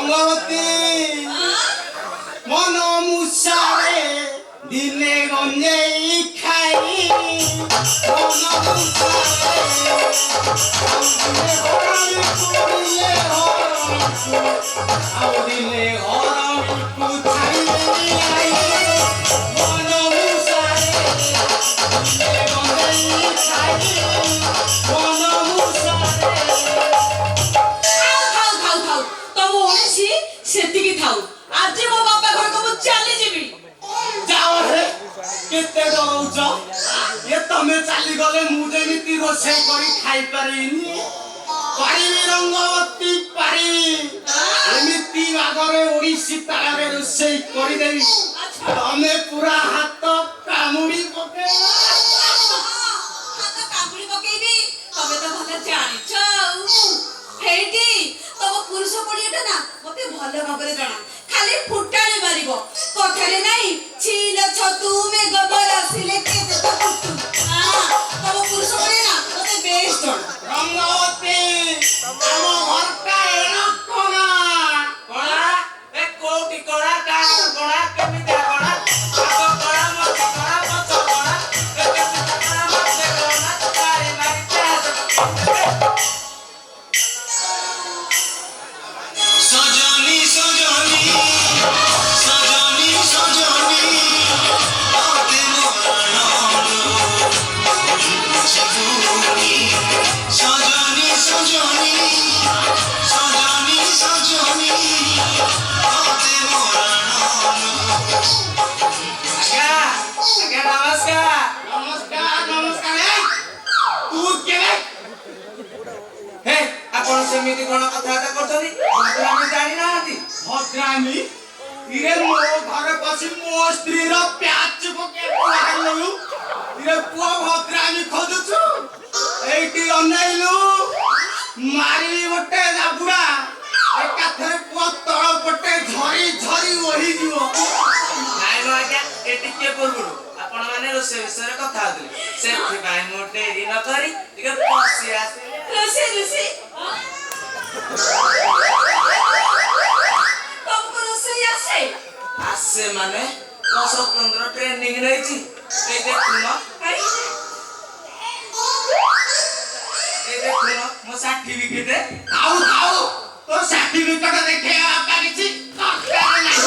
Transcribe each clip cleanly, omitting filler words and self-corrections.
ରଙ୍ଗବତୀ ମନ ମୁସାରେ ଦିନେ ଗଞ୍ଜେଇ ଖାଇ ମନ ମୁସାରେ ଆଉ ଦିନେ ହରଣିକୁ ଛାଇ ମନ ମୁସାରେ ଦିନେ ଗଞ୍ଜେଇ ଖାଇ ମନ ମୁସାରେ ସେତିକି ଥାଉ ଆଜି ମୋ ବାପା ଘରକୁ ମୁଁ ଚାଲିଯିବି। ଯାଅ ହେ କେତେ ଡରଉଛ ଏ ତମେ ଚାଲିଗଲେ ମୁଁ ଯେମିତି ରୋଷେଇ କରି ଖାଇପାରିବିନି ପାରିବି ରଙ୍ଗବତୀ ପାରିବି ଏମିତି ବାଗରେ ଓଡ଼ିଶୀ ତାଳରେ ରୋଷେଇ କରିଦେବି ତମେ ପୁରା ହାତ କାମୁଡ଼ି ପକେଇବ। ହାତ କାମୁଡ଼ି ପକେଇବି ତମେ ତ ଭଲ ଜାଣିଛ ଆଉ ହେଇଟି ତମ ପୁରୁଷ ପଡ଼ିଆଟା ନା ମତେ ଭଲ ଭାବରେ ଜଣା ଖାଲି ଫୁଟାଣି ମାରିବ କଥାରେ ନାହିଁ ଛିଲ ଛତୁ ମେଘ ବରସିଲେ କେତେ ତ ଫୁଟୁ ତମ ପୁରୁଷ ପଡ଼ିଆ ନା ମତେ ବେଶ ଜଣା। ରଙ୍ଗବତୀ ଆମ ଘରଟା ଏଣ କଣା କଣା ଏ କୋଉଠି କଣା କାହାର କଣା କେମିତିଆ କଣା ଆଗ କଣା ମତେ କଣା ପଛ କଣା ଏ କେମିତିଆ କଣା ମତେ କଣା ତାଳି ମାରି ସଜନି ସଜନି ସଜନି ସଜନି ଆତେ ମରଣ ସଜନି ସଜନି ସଜନି ସଜନି ସଜନି ଆତେ ମରଣ ଆଜ୍ଞା ଆଜ୍ଞା ନମସ୍କାର ନମସ୍କାର ନମସ୍କାର ତୁ କେବେ ହେ ଆପଣ ସେମିତି କଣ କଥାବାର୍ତ୍ତା କରୁଛନ୍ତି ଭଦ୍ରାମୀ ଜାଣିନାହାନ୍ତି ଭଦ୍ରାମୀ ଇରେ ମୋ ଘରେ ବସି ମୋ ସ୍ତ୍ରୀର ପ୍ୟାଚ ପକେଇବାକୁ ବାହାରିଲୁ ଇରେ ପୁଅ ଭଦ୍ରାମୀ ଖୋଜୁଛୁ ଏଇଠି ଅନେଇଲୁ ମାରିବି ଗୋଟେ ଜାବୁଡ଼ା ଏକାଥରେ ପୁଅ ତଳ ପଟେ ଝରି ଝରି ଓହିଯିବ। ନାଇଁ ମ ଆଜ୍ଞା ଏ ଟିକେ ପୂର୍ବରୁ ଆପଣ ମାନେ ରୋଷେଇ ବିଷୟରେ କଥା ହଉଥିଲେ ସେଥିପାଇଁ ମୁଁ ଡେରି ନ କରି ଟିକେ ପଶି ଆସିଲି। ରୋଷେଇ ତମକୁ ରୋଷେଇ ଆସେ? ଆସେ ମାନେ ସ୍ୱତନ୍ତ୍ର ଟ୍ରେନିଂ ନେଇଛି ଏଇ ଦେଖୁନ ମୋ ସାର୍ଟିଫିକେଟ ଥାଉ ଥାଉ ତୋ ସାର୍ଟିଫିକେଟ ଦେଖେଇବା ବାପା କିଛି ଦରକାର ନାହିଁ।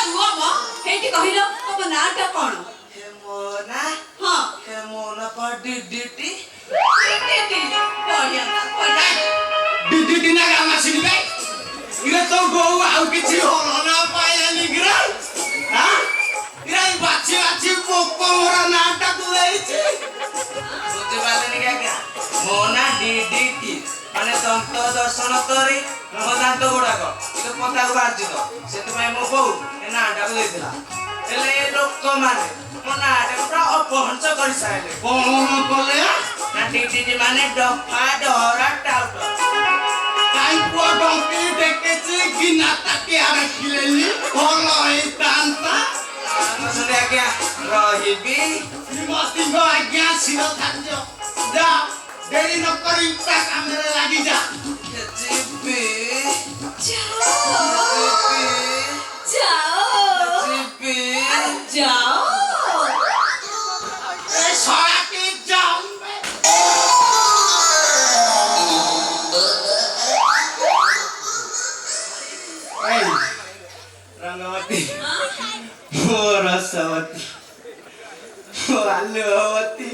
ରୁହ ମ ହେଇଠି କହିଲ ତମ ନାଁଟା କଣ? ହେମୋନା ହଁ ହେମୋନା ଡିଡିଟି ବଢିଆ ଦିଦି ନା ଗାଁ ଆସିଲି ଭାଇ ଇରେ ତୋ ବୋଉ ଆଉ କିଛି ହଳନା ପାଇଲାନି କିରେ ଇରେ ବାଛି ବାଛି ପୋକ ମୋର ନାଁଟା ତୁ ଦେଇଛି ବୁଝିପାରିଲେନି କି ଆଜ୍ଞା ମୋ ନା ଡିଡିଟି ମାନେ ଦନ୍ତ ଦର୍ଶନ କରି ମୋ ଦାନ୍ତ ଗୁଡାକ ଟିକେ ପଦାକୁ ବାହାରିଛି ତ ସେଥିପାଇଁ ମୋ ବୋଉ ଏ ନାଁଟାକୁ ଦେଇଥିଲା ହେଲେ ଏ ଲୋକମାନେ ମୋ ନାଁଟାକୁ ପୁରା ଅପହଂସ କରିସାରିଲେ କଣ କଲେ ନା ଡିଡିଟି ମାନେ ଡଫା ଡହରା ଟାଉଟ କାଇଁ ପୁଅ ଡଙ୍କି ଡେକେଛି ଗିନା ତାଟିଆ ରଖିଲେନି ଭଲ ହେଇଥାନ୍ତା ଆଜ୍ଞା ରହିବି ଶ୍ରୀମତୀଙ୍କ ଆଜ୍ଞା ଶିର ଧାର୍ଯ୍ୟ ଯା ଡେରି ନ କରି ତା କାମରେ ଲାଗିଯା ଯିବି ଯାଅ ଏ ଶଳାକି ଯାଉ ରଙ୍ଗବତୀ ଓ ରସବତୀ ଓ ଆଲୁଅବତୀ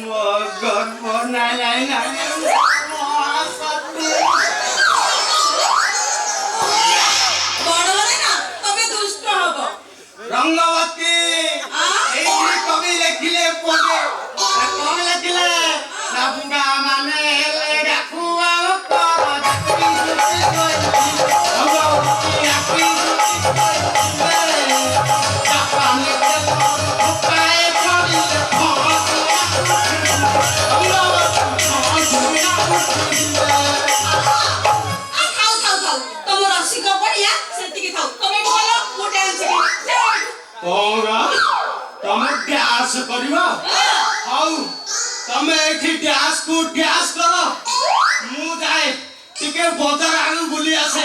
ମୋ ଗର୍ବ ନାଇଁ ସତୀ ରଙ୍ଗବତୀ ଏଇଠି କବି ଲେଖିଲେ ପଦେ କଣ ଲେଖିଲେ ନା ବୁଢା ମାନେ ହେଲେ ଡାକୁଆ ତମେ ଡ୍ୟାନ୍ସ କରିବ ହଉ ତମେ ଏଠି ଡ୍ୟାନ୍ସ କୁ ଡ୍ୟାନ୍ସ କର ମୁଁ ଯାଏ ଟିକେ ଟିକେ ବଜାର ଆଡୁ ବୁଲି ଆସେ